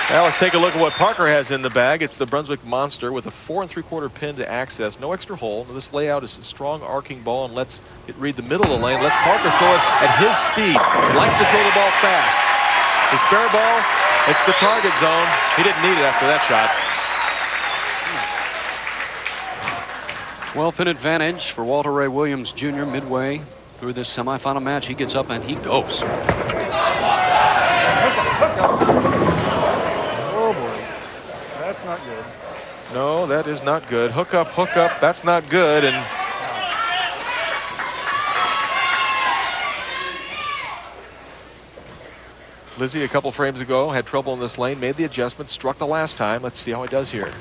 Now let's take a look at what Parker has in the bag. It's the Brunswick Monster with a 4 3/4 pin to access. No extra hole. This layout is a strong arcing ball and lets it read the middle of the lane. Let's Parker throw it at his speed. He likes to throw the ball fast. His spare ball, it's the target zone. He didn't need it after that shot. 12-pin advantage for Walter Ray Williams Jr. midway through this semifinal match. He gets up and he goes. Oh boy, that's not good. No, that is not good. Hook up, that's not good. And Lizzi, a couple frames ago, had trouble in this lane, made the adjustment, struck the last time. Let's see how he does here.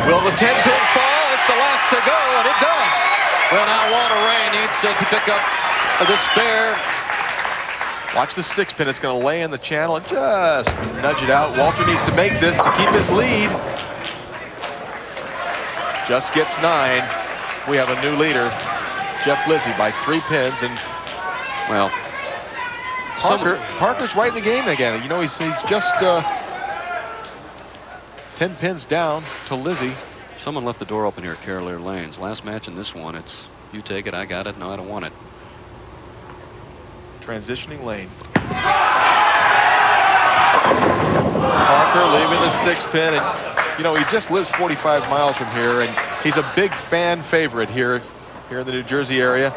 Will the 10-pin fall? It's the last to go, and it does. Well, now Walter Ray needs to pick up the spare. Watch the 6-pin. It's going to lay in the channel and just nudge it out. Walter needs to make this to keep his lead. Just gets 9. We have a new leader, Jeff Lizzi, by 3 pins. And, well, Parker's right in the game again. You know, he's just 10 pins down to Lizzi. Someone left the door open here at Cavalier Lanes. Last match in this one, it's you take it, I got it, no, I don't want it. Transitioning lane. Parker leaving the 6-pin, and you know he just lives 45 miles from here, and he's a big fan favorite here in the New Jersey area.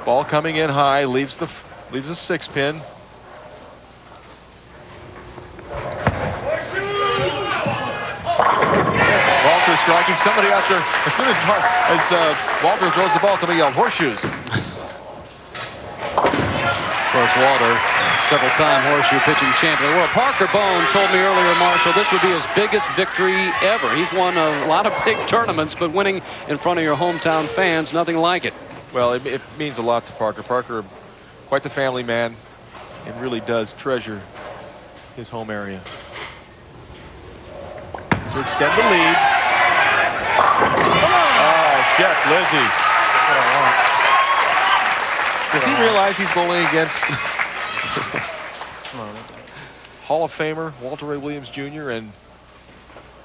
Ball coming in high, leaves the 6-pin. Walter striking. Somebody out there, as soon as Walter throws the ball, somebody yelled horseshoes. Of course, Walter, several-time horseshoe pitching champion. Well, Parker-Bohn told me earlier, Marshall, this would be his biggest victory ever. He's won a lot of big tournaments, but winning in front of your hometown fans, nothing like it. Well, it means a lot to Parker. Parker, quite the family man, and really does treasure his home area. To extend the lead. Oh, Jeff Lizzi. Does he realize he's bowling against Hall of Famer Walter Ray Williams Jr. and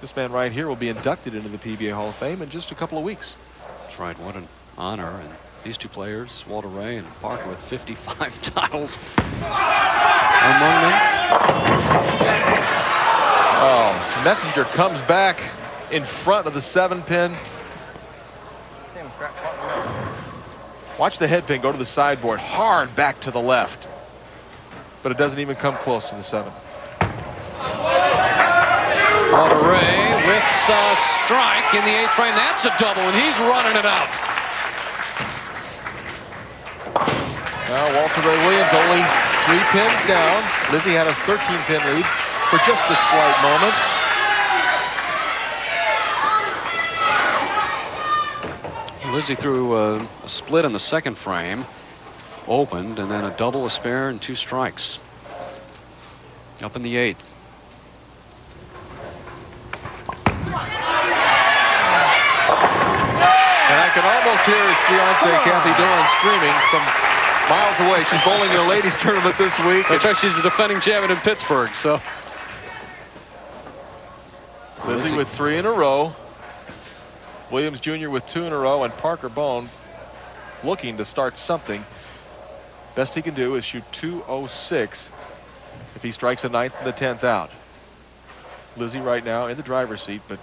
this man right here will be inducted into the PBA Hall of Fame in just a couple of weeks. That's right. What an honor. And these two players, Walter Ray and Parker, with 55 titles among them. Oh, Messenger comes back in front of the 7-pin. Watch the head pin go to the sideboard, hard back to the left. But it doesn't even come close to the 7. Walter Ray with the strike in the 8th frame. That's a double, and he's running it out. Now Walter Ray Williams only 3 pins down. Lizzi had a 13-pin lead for just a slight moment. Lizzi threw a split in the 2nd frame, opened, and then a double, a spare, and 2 strikes. Up in the 8th. And I can almost hear his fiancée, Kathy Doran, screaming from miles away. She's bowling in a ladies tournament this week. That's right, she's the defending champion in Pittsburgh, so. Lizzi with 3 in a row. Williams Jr. with 2 in a row, and Parker-Bohn looking to start something. Best he can do is shoot 206 if he strikes a 9th and the 10th out. Lizzi right now in the driver's seat, but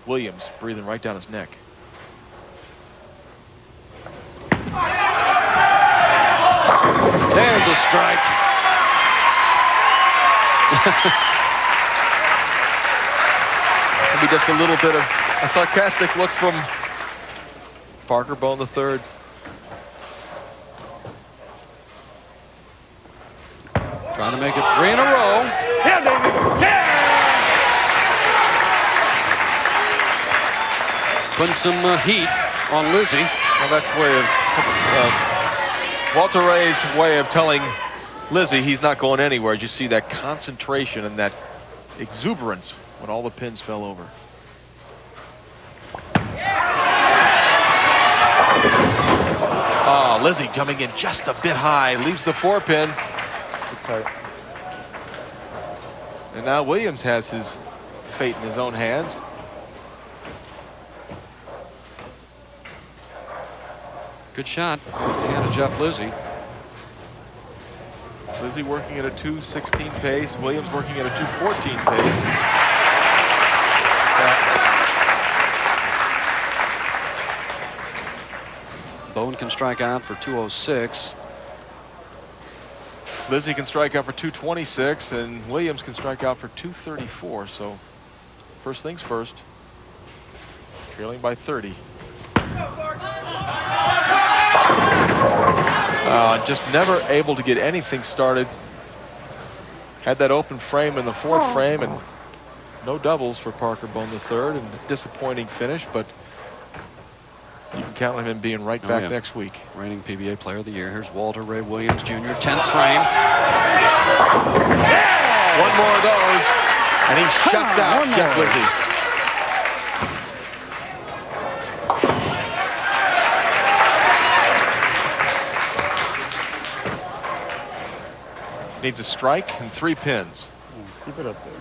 Williams breathing right down his neck. There's a strike. Maybe just a little bit of a sarcastic look from Parker-Bohn III. Trying to make it 3 in a row. Yeah, baby. Yeah! Putting some heat on Lizzi. Well, that's Walter Ray's way of telling Lizzi he's not going anywhere. You see that concentration and that exuberance when all the pins fell over. Lizzi coming in just a bit high, leaves the 4-pin. And now Williams has his fate in his own hands. Good shot. Hand of Jeff Lizzi. Lizzi working at a 2:16 pace. Williams working at a 2:14 pace. Bohn can strike out for 206. Lizzi can strike out for 226, and Williams can strike out for 234. So first things first. Trailing by 30. Just never able to get anything started. Had that open frame in the fourth frame, and no doubles for Parker-Bohn-III, and a disappointing finish, but you can count on him being right back next week. Reigning PBA Player of the Year. Here's Walter Ray Williams, Jr., 10th frame. One more of those, and he shuts out Jeff Lizzi. Needs a strike and 3 pins. Keep it up there.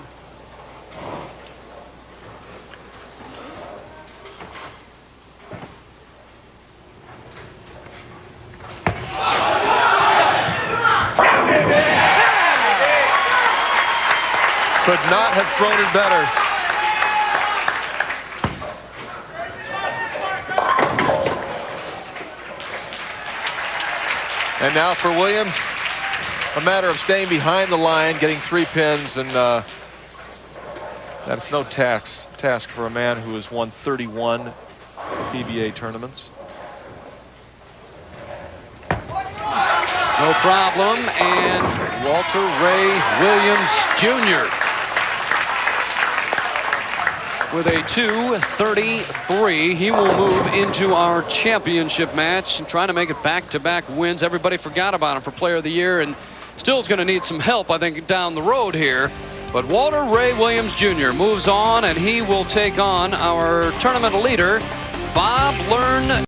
Could not have thrown it better. And now for Williams, a matter of staying behind the line, getting 3 pins, and that's no task for a man who has won 31 PBA tournaments. No problem, and Walter Ray Williams, Jr. with a 2:33. He will move into our championship match and trying to make it back-to-back wins. Everybody forgot about him for Player of the Year, and still is going to need some help, I think, down the road here. But Walter Ray Williams, Jr. moves on, and he will take on our tournament leader, Bob Learn.